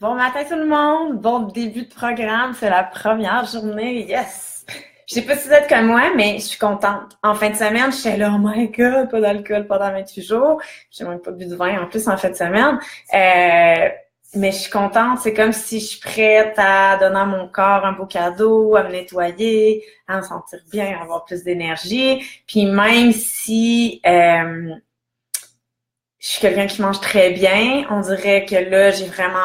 Bon matin tout le monde, bon début de programme, c'est la première journée, yes! Je sais pas si vous êtes comme moi, mais je suis contente. En fin de semaine, j'étais là, oh my god, pas d'alcool pendant 28 jours. J'ai même pas bu de vin en plus en fin de semaine. Mais je suis contente, c'est comme si je suis prête à donner à mon corps un beau cadeau, à me nettoyer, à me sentir bien, à avoir plus d'énergie. Puis même si je suis quelqu'un qui mange très bien, on dirait que là, j'ai vraiment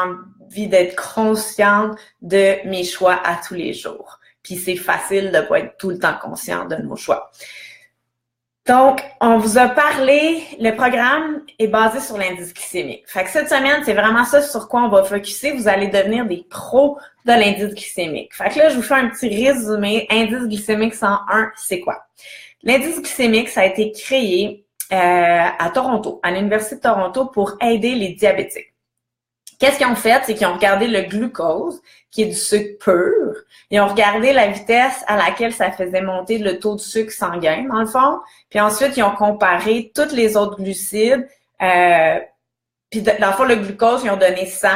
envie d'être consciente de mes choix à tous les jours. Puis c'est facile de pas être tout le temps conscient de nos choix. Donc, on vous a parlé, le programme est basé sur l'indice glycémique. Fait que cette semaine, c'est vraiment ça sur quoi on va focuser. Vous allez devenir des pros de l'indice glycémique. Fait que là, je vous fais un petit résumé. Indice glycémique 101, c'est quoi? L'indice glycémique, ça a été créé à Toronto, à l'Université de Toronto, pour aider les diabétiques. Qu'est-ce qu'ils ont fait? C'est qu'ils ont regardé le glucose, qui est du sucre pur. Ils ont regardé la vitesse à laquelle ça faisait monter le taux de sucre sanguin, dans le fond. Puis ensuite, ils ont comparé tous les autres glucides. Puis dans le fond, le glucose, ils ont donné 100,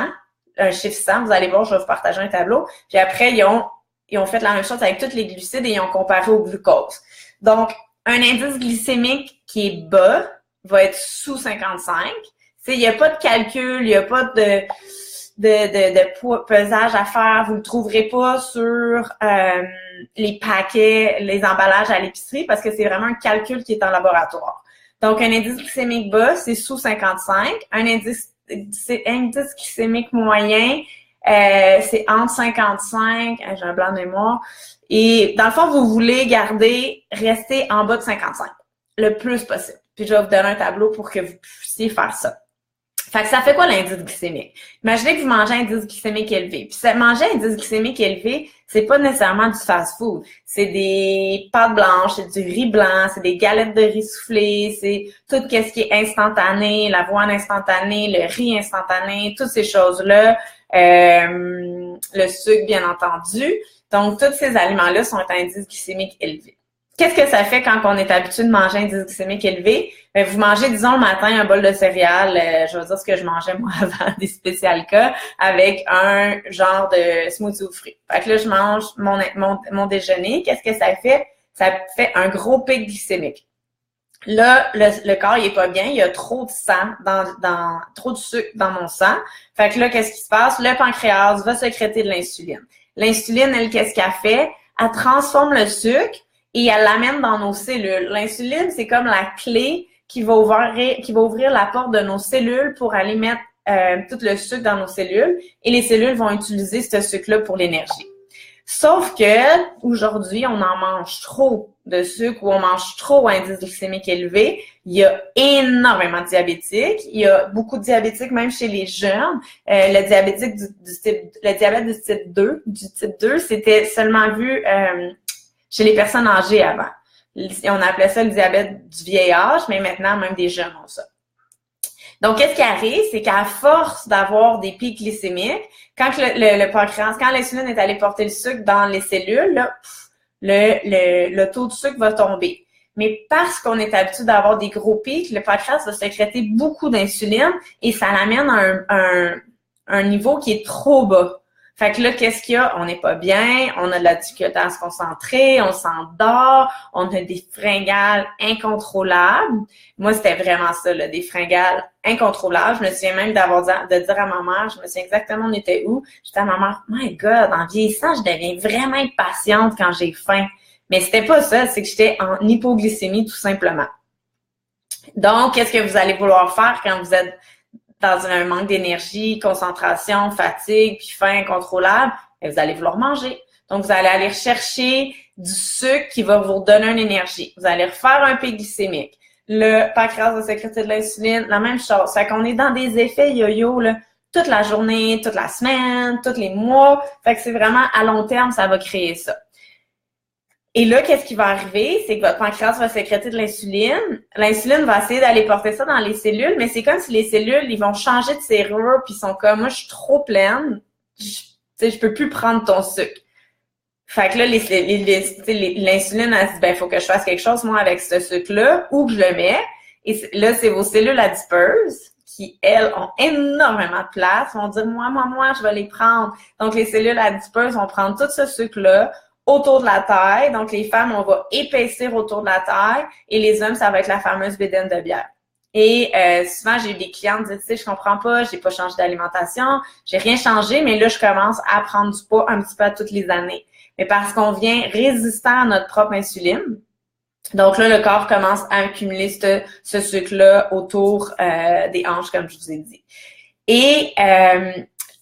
un chiffre 100. Vous allez voir, je vais vous partager un tableau. Puis après, ils ont fait la même chose avec tous les glucides et ils ont comparé au glucose. Donc, un indice glycémique qui est bas va être sous 55. Il n'y a pas de calcul, il n'y a pas de pesage à faire. Vous ne le trouverez pas sur les paquets, les emballages à l'épicerie parce que c'est vraiment un calcul qui est en laboratoire. Donc, un indice glycémique bas, c'est sous 55. Un indice glycémique moyen, c'est entre 55, j'ai un blanc de mémoire. Et dans le fond, vous voulez rester en bas de 55, le plus possible. Puis je vais vous donner un tableau pour que vous puissiez faire ça. Fait que ça fait quoi l'indice glycémique? Imaginez que vous mangez un indice glycémique élevé. Puis manger un indice glycémique élevé, c'est pas nécessairement du fast-food. C'est des pâtes blanches, c'est du riz blanc, c'est des galettes de riz soufflé, c'est tout ce qui est instantané, l'avoine instantanée, le riz instantané, toutes ces choses-là, le sucre, bien entendu. Donc, tous ces aliments-là sont à indice glycémique élevé. Qu'est-ce que ça fait quand on est habitué de manger un indice glycémique élevé? Bien, vous mangez, disons, le matin, un bol de céréales, je vais dire ce que je mangeais, moi, avant des spécial cas, avec un genre de smoothie aux fruits. Fait que là, je mange mon déjeuner. Qu'est-ce que ça fait? Ça fait un gros pic glycémique. Là, le corps, il est pas bien, il y a trop de sang trop de sucre dans mon sang. Fait que là, qu'est-ce qui se passe? Le pancréas va sécréter de l'insuline. L'insuline, elle, qu'est-ce qu'elle fait? Elle transforme le sucre et elle l'amène dans nos cellules. L'insuline, c'est comme la clé qui va ouvrir la porte de nos cellules pour aller mettre tout le sucre dans nos cellules. Et les cellules vont utiliser ce sucre-là pour l'énergie. Sauf que aujourd'hui, on en mange trop de sucre ou on mange trop à indice glycémique élevé. Il y a énormément de diabétiques. Il y a beaucoup de diabétiques même chez les jeunes. Le diabète du type 2, c'était seulement vu chez les personnes âgées avant. On appelait ça le diabète du vieil âge, mais maintenant, même des jeunes ont ça. Donc, qu'est-ce qui arrive? C'est qu'à force d'avoir des pics glycémiques, quand le pancréas, quand l'insuline est allée porter le sucre dans les cellules, là, le taux de sucre va tomber. Mais parce qu'on est habitué d'avoir des gros pics, le pancréas va sécréter beaucoup d'insuline et ça l'amène à un niveau qui est trop bas. Fait que là, qu'est-ce qu'il y a? On n'est pas bien, on a de la difficulté à se concentrer, on s'endort, on a des fringales incontrôlables. Moi, c'était vraiment ça, là, des fringales incontrôlables. Je me souviens même de dire à ma mère, je me souviens exactement on était où. J'étais à ma mère, my God, en vieillissant, je deviens vraiment impatiente quand j'ai faim. Mais c'était pas ça, c'est que j'étais en hypoglycémie tout simplement. Donc, qu'est-ce que vous allez vouloir faire quand vous êtes dans un manque d'énergie, concentration, fatigue, puis faim incontrôlable, vous allez vouloir manger. Donc, vous allez aller rechercher du sucre qui va vous donner une énergie. Vous allez refaire un pic glycémique. Le pancréas va sécréter de l'insuline, la même chose. Fait qu'on est dans des effets yo-yo, là, toute la journée, toute la semaine, tous les mois. Fait que c'est vraiment à long terme, ça va créer ça. Et là, qu'est-ce qui va arriver? C'est que votre pancréas va sécréter de l'insuline. L'insuline va essayer d'aller porter ça dans les cellules, mais c'est comme si les cellules, ils vont changer de serrure, puis ils sont comme, moi, je suis trop pleine, je peux plus prendre ton sucre. Fait que là, l'insuline, elle se dit, ben, faut que je fasse quelque chose, moi, avec ce sucre-là, où que je le mets. Et là, c'est vos cellules adipeuses qui, elles, ont énormément de place, vont dire, moi, je vais les prendre. Donc, les cellules adipeuses vont prendre tout ce sucre-là autour de la taille. Donc, les femmes, on va épaissir autour de la taille et les hommes, ça va être la fameuse bédaine de bière. Et souvent, j'ai eu des clientes qui disent, tu sais, je comprends pas, j'ai pas changé d'alimentation, j'ai rien changé, mais là, je commence à prendre du poids un petit peu à toutes les années. Mais parce qu'on vient résistant à notre propre insuline. Donc là, le corps commence à accumuler ce sucre-là autour des hanches, comme je vous ai dit. Et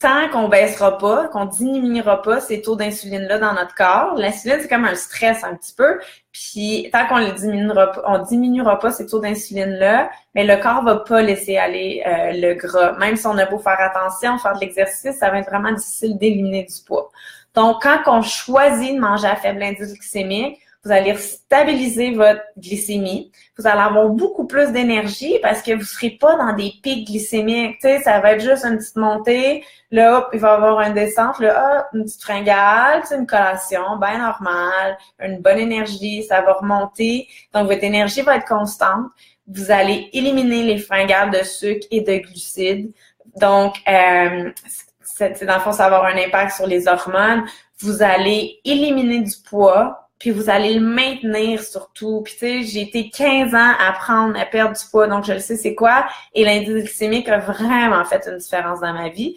tant qu'on baissera pas, qu'on diminuera pas ces taux d'insuline-là dans notre corps, l'insuline, c'est comme un stress un petit peu, puis tant qu'on diminuera pas ces taux d'insuline-là, mais le corps va pas laisser aller le gras. Même si on a beau faire attention, faire de l'exercice, ça va être vraiment difficile d'éliminer du poids. Donc, quand on choisit de manger à faible indice glycémique, vous allez stabiliser votre glycémie. Vous allez avoir beaucoup plus d'énergie parce que vous ne serez pas dans des pics glycémiques. Tu sais, ça va être juste une petite montée. Là, hop, il va y avoir une descente. Là, hop, une petite fringale, une collation, bien normale, une bonne énergie. Ça va remonter. Donc, votre énergie va être constante. Vous allez éliminer les fringales de sucre et de glucides. Donc, c'est dans le fond, ça va avoir un impact sur les hormones. Vous allez éliminer du poids. Puis vous allez le maintenir surtout. Puis tu sais, j'ai été 15 ans à perdre du poids, donc je le sais c'est quoi. Et l'indice glycémique a vraiment fait une différence dans ma vie.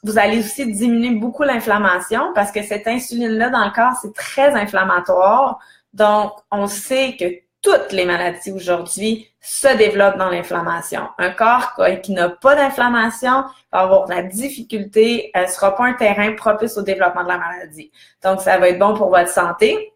Vous allez aussi diminuer beaucoup l'inflammation parce que cette insuline-là dans le corps, c'est très inflammatoire. Donc, on sait que toutes les maladies aujourd'hui se développent dans l'inflammation. Un corps qui n'a pas d'inflammation va avoir de la difficulté, ne sera pas un terrain propice au développement de la maladie. Donc, ça va être bon pour votre santé.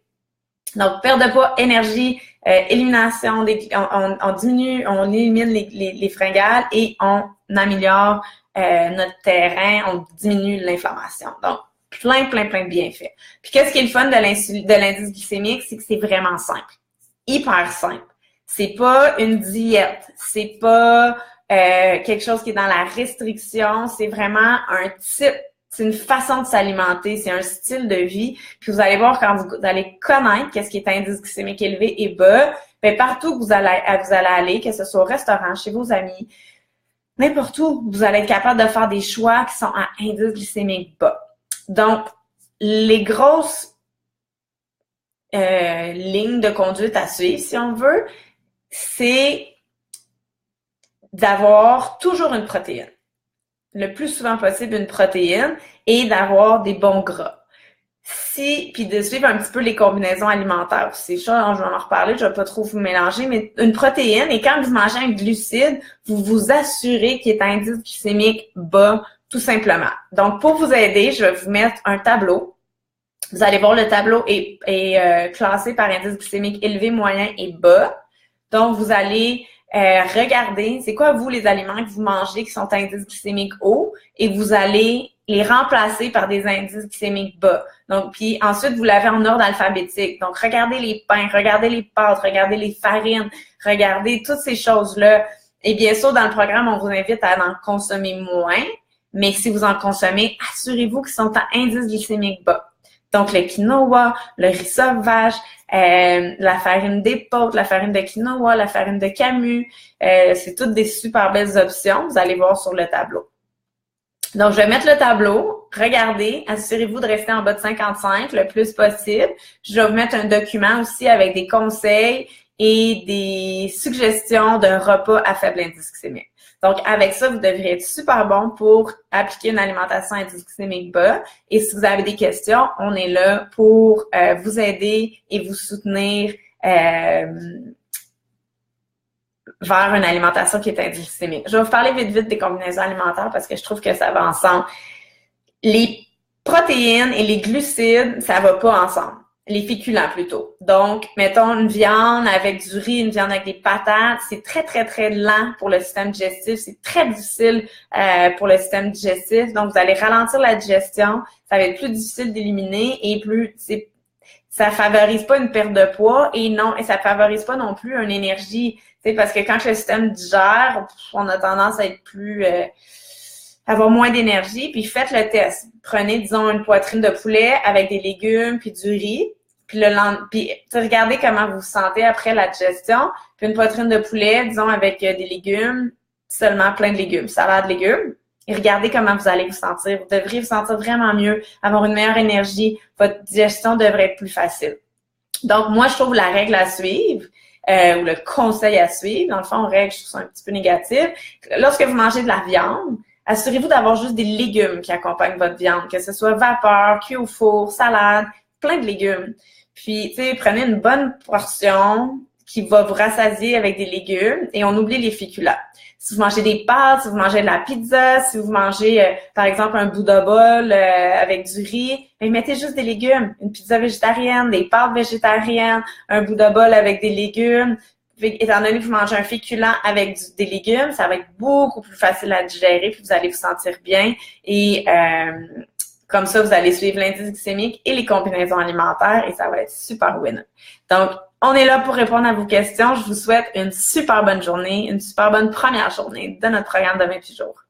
Donc, perte de poids, énergie, élimination, on diminue, on élimine les fringales et on améliore notre terrain, on diminue l'inflammation. Donc, plein de bienfaits. Puis, qu'est-ce qui est le fun de l'indice glycémique, c'est que c'est vraiment simple. Hyper simple. C'est pas une diète, c'est pas quelque chose qui est dans la restriction, c'est vraiment un type, c'est une façon de s'alimenter, c'est un style de vie. Puis vous allez voir quand vous allez connaître qu'est-ce qui est indice glycémique élevé et bas, bien partout que vous allez aller, que ce soit au restaurant, chez vos amis, n'importe où, vous allez être capable de faire des choix qui sont à indice glycémique bas. Donc, les grosses ligne de conduite à suivre, si on veut, c'est d'avoir toujours une protéine. Le plus souvent possible, une protéine et d'avoir des bons gras. Puis de suivre un petit peu les combinaisons alimentaires aussi. Ça, je vais en reparler, je vais pas trop vous mélanger, mais une protéine, et quand vous mangez un glucide, vous vous assurez qu'il est à indice glycémique bas, tout simplement. Donc, pour vous aider, je vais vous mettre un tableau. Vous allez voir, le tableau est classé par indice glycémique élevé, moyen et bas. Donc, vous allez regarder, c'est quoi, vous, les aliments que vous mangez qui sont à indice glycémique haut, et vous allez les remplacer par des indices glycémiques bas. Donc, puis ensuite, vous l'avez en ordre alphabétique. Donc, regardez les pains, regardez les pâtes, regardez les farines, regardez toutes ces choses-là. Et bien sûr, dans le programme, on vous invite à en consommer moins, mais si vous en consommez, assurez-vous qu'ils sont à indice glycémique bas. Donc, le quinoa, le riz sauvage, la farine d'épeautre, la farine de quinoa, la farine de camus, c'est toutes des super belles options. Vous allez voir sur le tableau. Donc, je vais mettre le tableau. Regardez, assurez-vous de rester en bas de 55 le plus possible. Je vais vous mettre un document aussi avec des conseils et des suggestions d'un repas à faible indice glycémique. Donc, avec ça, vous devriez être super bon pour appliquer une alimentation à indice glycémique bas. Et si vous avez des questions, on est là pour vous aider et vous soutenir vers une alimentation qui est indice glycémique. Je vais vous parler vite des combinaisons alimentaires parce que je trouve que ça va ensemble. Les protéines et les glucides, ça va pas ensemble. Les féculents plutôt. Donc, mettons une viande avec du riz, une viande avec des patates, c'est très lent pour le système digestif, c'est très difficile pour le système digestif. Donc, vous allez ralentir la digestion, ça va être plus difficile d'éliminer et ça favorise pas une perte de poids et ça favorise pas non plus une énergie. Tu sais, parce que quand le système digère, on a tendance à être avoir moins d'énergie, puis faites le test. Prenez, disons, une poitrine de poulet avec des légumes puis du riz, puis regardez comment vous vous sentez après la digestion, puis une poitrine de poulet, disons, avec des légumes, seulement plein de légumes, salade, légumes. Et regardez comment vous allez vous sentir. Vous devriez vous sentir vraiment mieux, avoir une meilleure énergie. Votre digestion devrait être plus facile. Donc, moi, je trouve la règle à suivre, ou le conseil à suivre, dans le fond, règle, je trouve ça un petit peu négatif. Lorsque vous mangez de la viande, assurez-vous d'avoir juste des légumes qui accompagnent votre viande, que ce soit vapeur, cuit au four, salade, plein de légumes. Puis, tu sais, prenez une bonne portion qui va vous rassasier avec des légumes et on oublie les féculents. Si vous mangez des pâtes, si vous mangez de la pizza, si vous mangez, par exemple, un Buddha bol avec du riz, ben, mettez juste des légumes. Une pizza végétarienne, des pâtes végétariennes, un Buddha bol avec des légumes. Étant donné que vous mangez un féculent avec des légumes, ça va être beaucoup plus facile à digérer puis vous allez vous sentir bien et comme ça, vous allez suivre l'indice glycémique et les combinaisons alimentaires et ça va être super winner. Donc, on est là pour répondre à vos questions. Je vous souhaite une super bonne journée, une super bonne première journée de notre programme de 28 jours.